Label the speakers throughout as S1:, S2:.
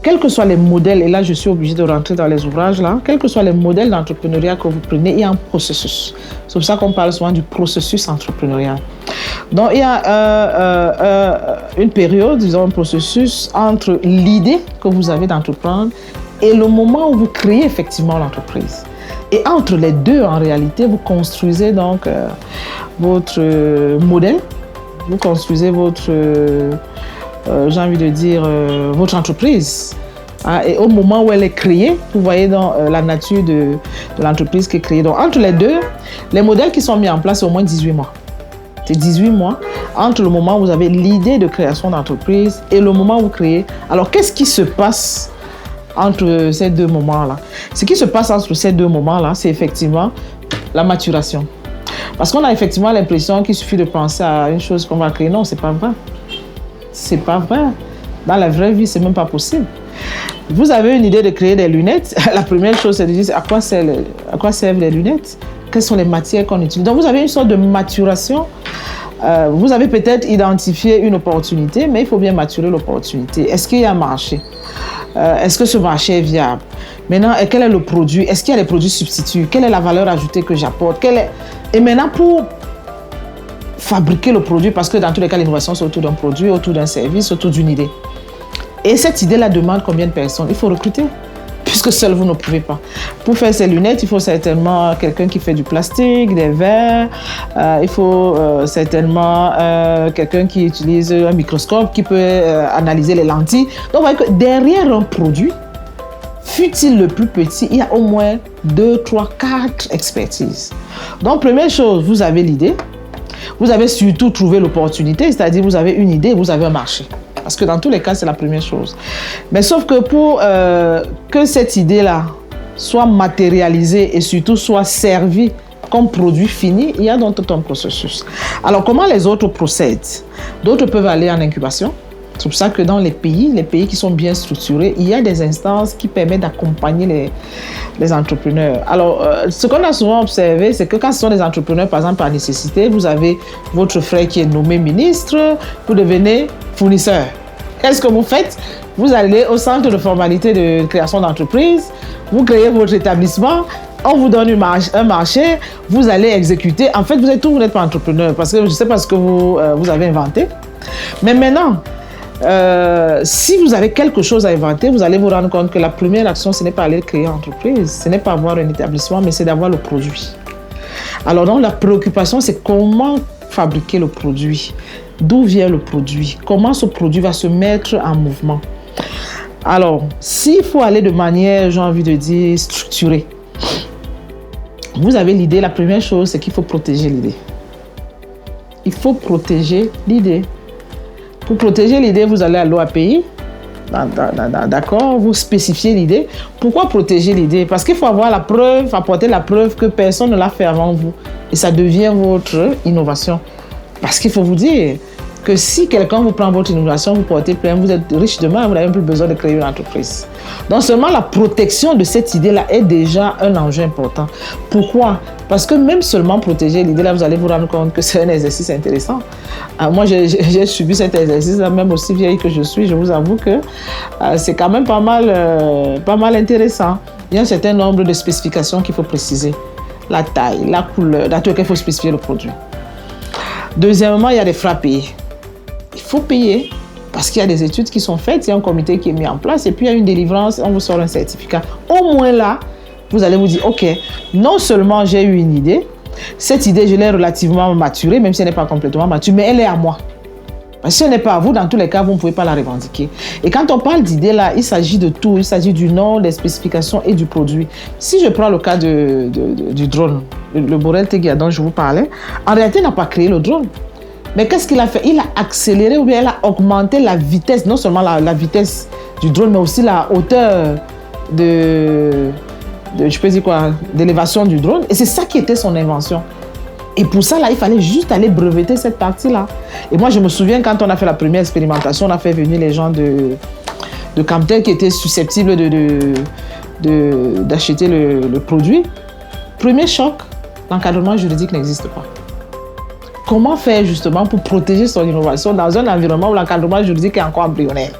S1: quels que soient les modèles, et là je suis obligée de rentrer dans les ouvrages, là, quels que soient les modèles d'entrepreneuriat que vous prenez, il y a un processus. C'est pour ça qu'on parle souvent du processus entrepreneurial. Donc il y a une période, disons un processus entre l'idée que vous avez d'entreprendre et le moment où vous créez effectivement l'entreprise. Et entre les deux, en réalité, vous construisez donc votre modèle, vous construisez votre, j'ai envie de dire, votre entreprise. Hein, et au moment où elle est créée, vous voyez dans la nature de l'entreprise qui est créée. Donc entre les deux, les modèles qui sont mis en place, c'est au moins 18 mois. C'est 18 mois entre le moment où vous avez l'idée de création d'entreprise et le moment où vous créez. Alors qu'est-ce qui se passe entre ces deux moments-là? Ce qui se passe entre ces deux moments-là, c'est effectivement la maturation. Parce qu'on a effectivement l'impression qu'il suffit de penser à une chose qu'on va créer. Non, c'est pas vrai. C'est pas vrai. Dans la vraie vie, c'est même pas possible. Vous avez une idée de créer des lunettes. La première chose, c'est de dire à quoi servent les lunettes? Quelles sont les matières qu'on utilise? Donc, vous avez une sorte de maturation. Vous avez peut-être identifié une opportunité, mais il faut bien maturer l'opportunité. Est-ce qu'il y a un marché? Est-ce que ce marché est viable? Maintenant, quel est le produit? Est-ce qu'il y a des produits substituts? Quelle est la valeur ajoutée que j'apporte? Et maintenant, pour fabriquer le produit, parce que dans tous les cas, l'innovation, c'est autour d'un produit, autour d'un service, autour d'une idée. Et cette idée-là demande combien de personnes? Il faut recruter, puisque seul vous ne pouvez pas. Pour faire ces lunettes, il faut certainement quelqu'un qui fait du plastique, des verres, il faut certainement quelqu'un qui utilise un microscope, qui peut analyser les lentilles. Donc, vous voyez que derrière un produit, fût-il le plus petit, il y a au moins 2, 3, 4 expertises. Donc, première chose, vous avez l'idée. Vous avez surtout trouvé l'opportunité, c'est-à-dire vous avez une idée, vous avez un marché. Parce que dans tous les cas, c'est la première chose. Mais sauf que pour que cette idée-là soit matérialisée et surtout soit servie comme produit fini, il y a donc tout un processus. Alors, comment les autres procèdent? D'autres peuvent aller en incubation. C'est pour ça que dans les pays qui sont bien structurés, il y a des instances qui permettent d'accompagner les entrepreneurs. Alors, ce qu'on a souvent observé, c'est que quand ce sont des entrepreneurs, par exemple, par nécessité, vous avez votre frère qui est nommé ministre, vous devenez fournisseur. Qu'est-ce que vous faites? Vous allez au centre de formalité de création d'entreprise, vous créez votre établissement, on vous donne un marché, vous allez exécuter. En fait, vous n'êtes pas entrepreneur parce que je ne sais pas ce que vous avez inventé. Mais maintenant, si vous avez quelque chose à inventer, vous allez vous rendre compte que la première action, ce n'est pas aller créer une entreprise, ce n'est pas avoir un établissement, mais c'est d'avoir le produit. Alors donc, la préoccupation, c'est comment fabriquer le produit. D'où vient le produit? Comment ce produit va se mettre en mouvement? Alors, s'il faut aller de manière, j'ai envie de dire, structurée, vous avez l'idée, la première chose, c'est qu'il faut protéger l'idée. Il faut protéger l'idée. Pour protéger l'idée, vous allez à l'OAPI, d'accord, vous spécifiez l'idée. Pourquoi protéger l'idée? Parce qu'il faut avoir la preuve, apporter la preuve que personne ne l'a fait avant vous. Et ça devient votre innovation. Parce qu'il faut vous dire que si quelqu'un vous prend votre innovation, vous portez plainte, vous êtes riche demain, vous n'avez même plus besoin de créer une entreprise. Donc seulement la protection de cette idée-là est déjà un enjeu important. Pourquoi? Parce que même seulement protéger l'idée-là, vous allez vous rendre compte que c'est un exercice intéressant. Moi, j'ai subi cet exercice-là, même aussi vieille que je suis, je vous avoue que c'est quand même pas mal intéressant. Il y a un certain nombre de spécifications qu'il faut préciser. La taille, la couleur, dans tout cas, il faut spécifier le produit. Deuxièmement, il y a des frais à payer. Il faut payer parce qu'il y a des études qui sont faites, il y a un comité qui est mis en place et puis il y a une délivrance, on vous sort un certificat. Au moins là, vous allez vous dire, ok, non seulement j'ai eu une idée, cette idée, je l'ai relativement maturée, même si elle n'est pas complètement mature, mais elle est à moi. Parce que si elle n'est pas à vous, dans tous les cas, vous ne pouvez pas la revendiquer. Et quand on parle d'idée là, il s'agit de tout. Il s'agit du nom, des spécifications et du produit. Si je prends le cas du drone, le Borel Tegia dont je vous parlais, en réalité, il n'a pas créé le drone. Mais qu'est-ce qu'il a fait? Il a accéléré ou bien il a augmenté la vitesse, non seulement la vitesse du drone, mais aussi la hauteur d'élévation du drone. Et c'est ça qui était son invention. Et pour ça, là, il fallait juste aller breveter cette partie-là. Et moi, je me souviens, quand on a fait la première expérimentation, on a fait venir les gens de Camtel qui étaient susceptibles d'acheter le produit. Premier choc, l'encadrement juridique n'existe pas. Comment faire justement pour protéger son innovation dans un environnement où l'encadrement juridique est encore embryonnaire?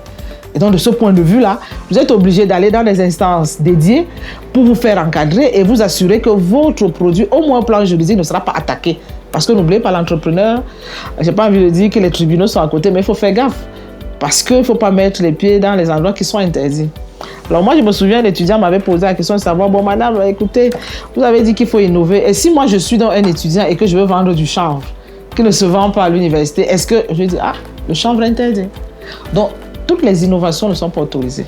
S1: Et donc, de ce point de vue-là, vous êtes obligé d'aller dans des instances dédiées pour vous faire encadrer et vous assurer que votre produit, au moins au plan juridique, ne sera pas attaqué. Parce que n'oubliez pas, l'entrepreneur, je n'ai pas envie de dire que les tribunaux sont à côté, mais il faut faire gaffe. Parce qu'il ne faut pas mettre les pieds dans les endroits qui sont interdits. Alors moi, je me souviens, l'étudiant m'avait posé la question de savoir, bon madame, écoutez, vous avez dit qu'il faut innover. Et si moi, je suis donc un étudiant et que je veux vendre du chanvre, qui ne se vend pas à l'université, est-ce que je dis, ah, le chanvre est interdit? Donc, toutes les innovations ne sont pas autorisées.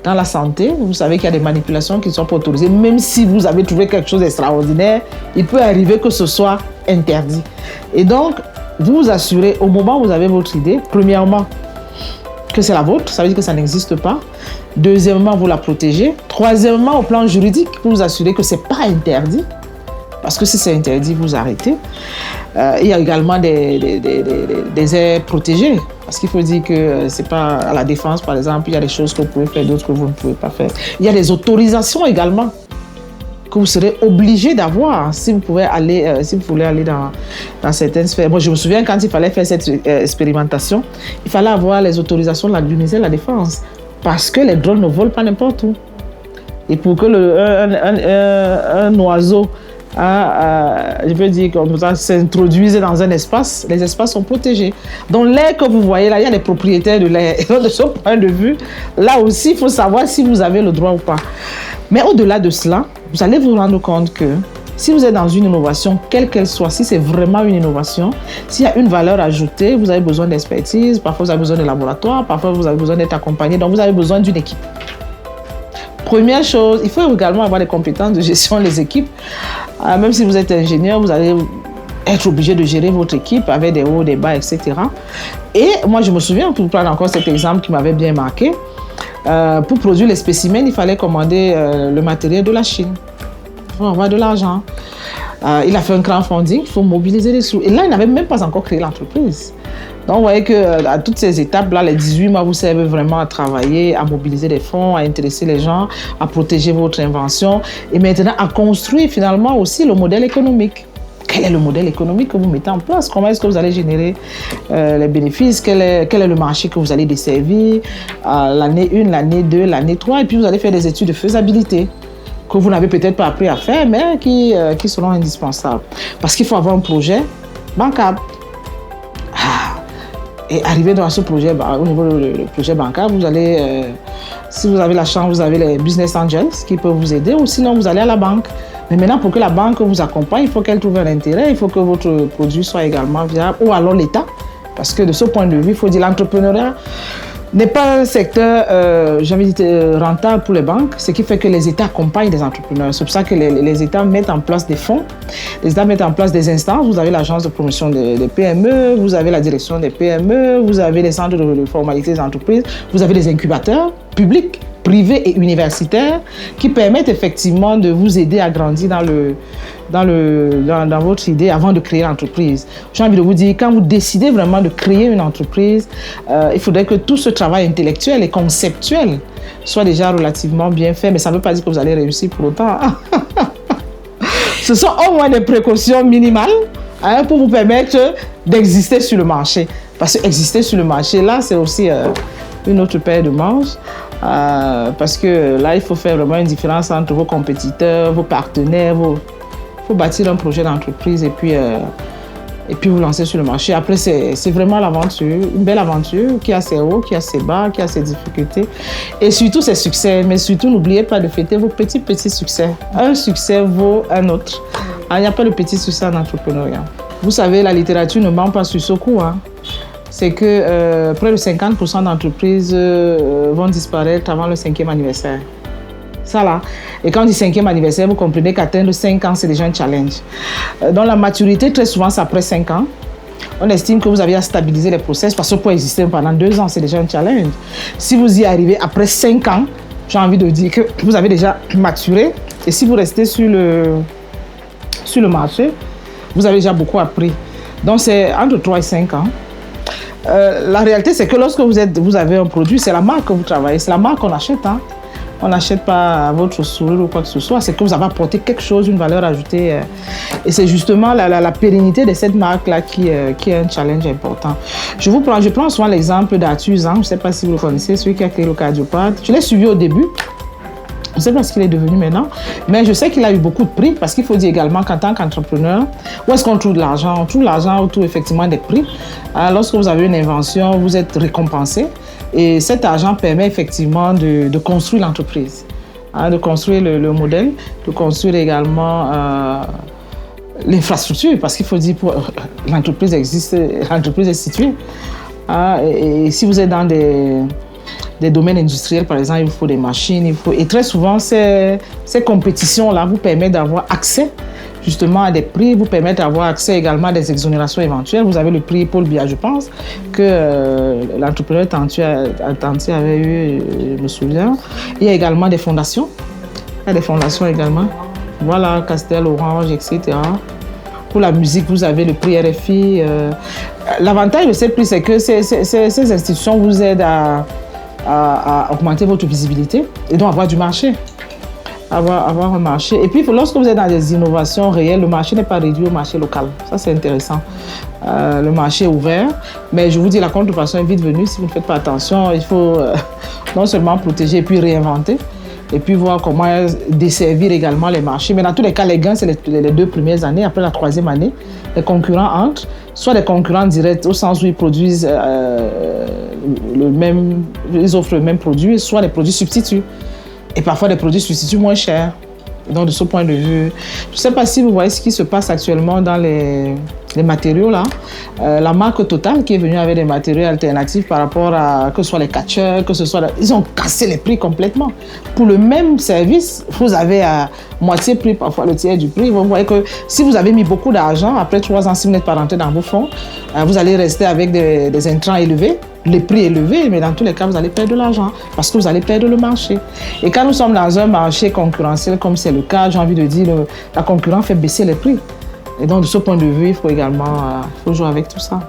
S1: Dans la santé, vous savez qu'il y a des manipulations qui ne sont pas autorisées. Même si vous avez trouvé quelque chose d'extraordinaire, il peut arriver que ce soit interdit. Et donc, vous vous assurez, au moment où vous avez votre idée, premièrement, que c'est la vôtre, ça veut dire que ça n'existe pas. Deuxièmement, vous la protégez. Troisièmement, au plan juridique, vous vous assurez que ce n'est pas interdit. Parce que si c'est interdit, vous arrêtez. Il y a également des aires protégées. Parce qu'il faut dire que c'est pas à la défense, par exemple, il y a des choses que vous pouvez faire, d'autres que vous ne pouvez pas faire. Il y a des autorisations également que vous serez obligé d'avoir si vous voulez aller dans certaines sphères. Moi, je me souviens quand il fallait faire cette expérimentation, il fallait avoir les autorisations du ministère de la Défense parce que les drones ne volent pas n'importe où. Et pour que un oiseau, je veux dire, comme ça, s'introduise dans un espace, les espaces sont protégés. Donc l'air que vous voyez là, il y a des propriétaires de l'air. Et donc, de ce point de vue, là aussi, il faut savoir si vous avez le droit ou pas. Mais au-delà de cela, vous allez vous rendre compte que si vous êtes dans une innovation, quelle qu'elle soit, si c'est vraiment une innovation, s'il y a une valeur ajoutée, vous avez besoin d'expertise, parfois vous avez besoin de laboratoire, parfois vous avez besoin d'être accompagné, donc vous avez besoin d'une équipe. Première chose, il faut également avoir des compétences de gestion des équipes. Même si vous êtes ingénieur, vous allez être obligé de gérer votre équipe avec des hauts, des bas, etc. Et moi, je me souviens, pour prendre encore cet exemple qui m'avait bien marqué, pour produire les spécimens, il fallait commander le matériel de la Chine. Il faut avoir de l'argent. Il a fait un crowdfunding, il faut mobiliser les sous. Et là, il n'avait même pas encore créé l'entreprise. Donc, vous voyez qu'à toutes ces étapes-là, les 18 mois vous servent vraiment à travailler, à mobiliser des fonds, à intéresser les gens, à protéger votre invention et maintenant à construire finalement aussi le modèle économique. Quel est le modèle économique que vous mettez en place? Comment est-ce que vous allez générer les bénéfices? Quel est le marché que vous allez desservir? L'année 1, l'année 2, l'année 3, et puis vous allez faire des études de faisabilité que vous n'avez peut-être pas appris à faire, mais qui seront indispensables. Parce qu'il faut avoir un projet bancable. Et arrivé dans ce projet, au niveau du projet bancable, vous allez, si vous avez la chance, vous avez les business angels qui peuvent vous aider, ou sinon vous allez à la banque. Mais maintenant, pour que la banque vous accompagne, il faut qu'elle trouve un intérêt, il faut que votre produit soit également viable, ou alors l'État. Parce que de ce point de vue, il faut dire l'entrepreneuriat n'est pas un secteur, rentable pour les banques, ce qui fait que les États accompagnent les entrepreneurs. C'est pour ça que les États mettent en place des fonds, les États mettent en place des instances. Vous avez l'agence de promotion des PME, vous avez la direction des PME, vous avez les centres de formalité des entreprises, vous avez les incubateurs publics, privés et universitaires qui permettent effectivement de vous aider à grandir dans votre idée avant de créer l'entreprise. J'ai envie de vous dire, quand vous décidez vraiment de créer une entreprise, il faudrait que tout ce travail intellectuel et conceptuel soit déjà relativement bien fait, mais ça ne veut pas dire que vous allez réussir pour autant. Ce sont au moins des précautions minimales pour vous permettre d'exister sur le marché. Parce que exister sur le marché, là, c'est aussi une autre paire de manches. Parce que là, il faut faire vraiment une différence entre vos compétiteurs, vos partenaires. Il faut bâtir un projet d'entreprise et puis vous lancer sur le marché. Après, c'est vraiment l'aventure, une belle aventure qui a ses hauts, qui a ses bas, qui a ses difficultés. Et surtout ses succès. Mais surtout, n'oubliez pas de fêter vos petits succès. Un succès vaut un autre. Il n'y a pas de petits succès en entrepreneuriat. Vous savez, la littérature ne ment pas sur ce coup. C'est que près de 50% d'entreprises vont disparaître avant le 5e anniversaire. Ça là. Et quand on dit 5e anniversaire, vous comprenez qu'atteindre 5 ans, c'est déjà un challenge. Dans la maturité, très souvent, c'est après 5 ans. On estime que vous avez à stabiliser les process parce que pour exister pendant 2 ans, c'est déjà un challenge. Si vous y arrivez après 5 ans, j'ai envie de dire que vous avez déjà maturé. Et si vous restez sur le marché, vous avez déjà beaucoup appris. Donc, c'est entre 3 et 5 ans. La réalité, c'est que lorsque vous avez un produit, c'est la marque que vous travaillez, c'est la marque qu'on achète. On n'achète pas à votre sourire ou quoi que ce soit. C'est que vous avez apporté quelque chose, une valeur ajoutée. Et c'est justement la pérennité de cette marque-là qui est un challenge important. Je prends souvent l'exemple d'Arthur Zang. Je ne sais pas si vous le connaissez, celui qui a créé le cardiopathe. Je l'ai suivi au début. Je ne sais pas ce qu'il est devenu maintenant, mais je sais qu'il a eu beaucoup de prix parce qu'il faut dire également qu'en tant qu'entrepreneur, où est-ce qu'on trouve de l'argent? On trouve l'argent autour effectivement des prix. Alors, lorsque vous avez une invention, vous êtes récompensé et cet argent permet effectivement de construire l'entreprise, de construire le modèle, de construire également l'infrastructure parce qu'il faut dire que l'entreprise existe, l'entreprise est située. Et si vous êtes dans des domaines industriels, par exemple, il vous faut des machines, et très souvent, ces compétitions-là vous permettent d'avoir accès justement à des prix, vous permettent d'avoir accès également à des exonérations éventuelles. Vous avez le prix Paul Biya, je pense, que l'entrepreneur Tanti avait eu, je me souviens. Il y a également des fondations. Il y a des fondations également. Voilà, Castel, Orange, etc. Pour la musique, vous avez le prix RFI. L'avantage de ces prix, c'est que ces institutions vous aident à augmenter votre visibilité et donc avoir du marché, avoir un marché. Et puis, lorsque vous êtes dans des innovations réelles, le marché n'est pas réduit au marché local. Ça, c'est intéressant. Le marché est ouvert, mais je vous dis, la contrefaçon est vite venue. Si vous ne faites pas attention, il faut non seulement protéger et puis réinventer, et puis voir comment desservir également les marchés. Mais dans tous les cas, les gains, c'est les 2 premières années. Après la 3e année, les concurrents entrent, soit des concurrents directs au sens où ils produisent ils offrent le même produit, soit des produits substituts. Et parfois des produits substituts moins chers. Donc de ce point de vue, je ne sais pas si vous voyez ce qui se passe actuellement dans les matériaux là. La marque Total qui est venue avec des matériaux alternatifs par rapport à que ce soit les catcheurs, que ce soit ils ont cassé les prix complètement. Pour le même service, vous avez à moitié prix, parfois le tiers du prix. Vous voyez que si vous avez mis beaucoup d'argent, après 3 ans, si vous n'êtes pas rentré dans vos fonds, vous allez rester avec des intrants élevés, les prix élevés, mais dans tous les cas, vous allez perdre de l'argent parce que vous allez perdre le marché. Et quand nous sommes dans un marché concurrentiel comme c'est le cas, j'ai envie de dire, la concurrence fait baisser les prix. Et donc, de ce point de vue, il faut également jouer avec tout ça.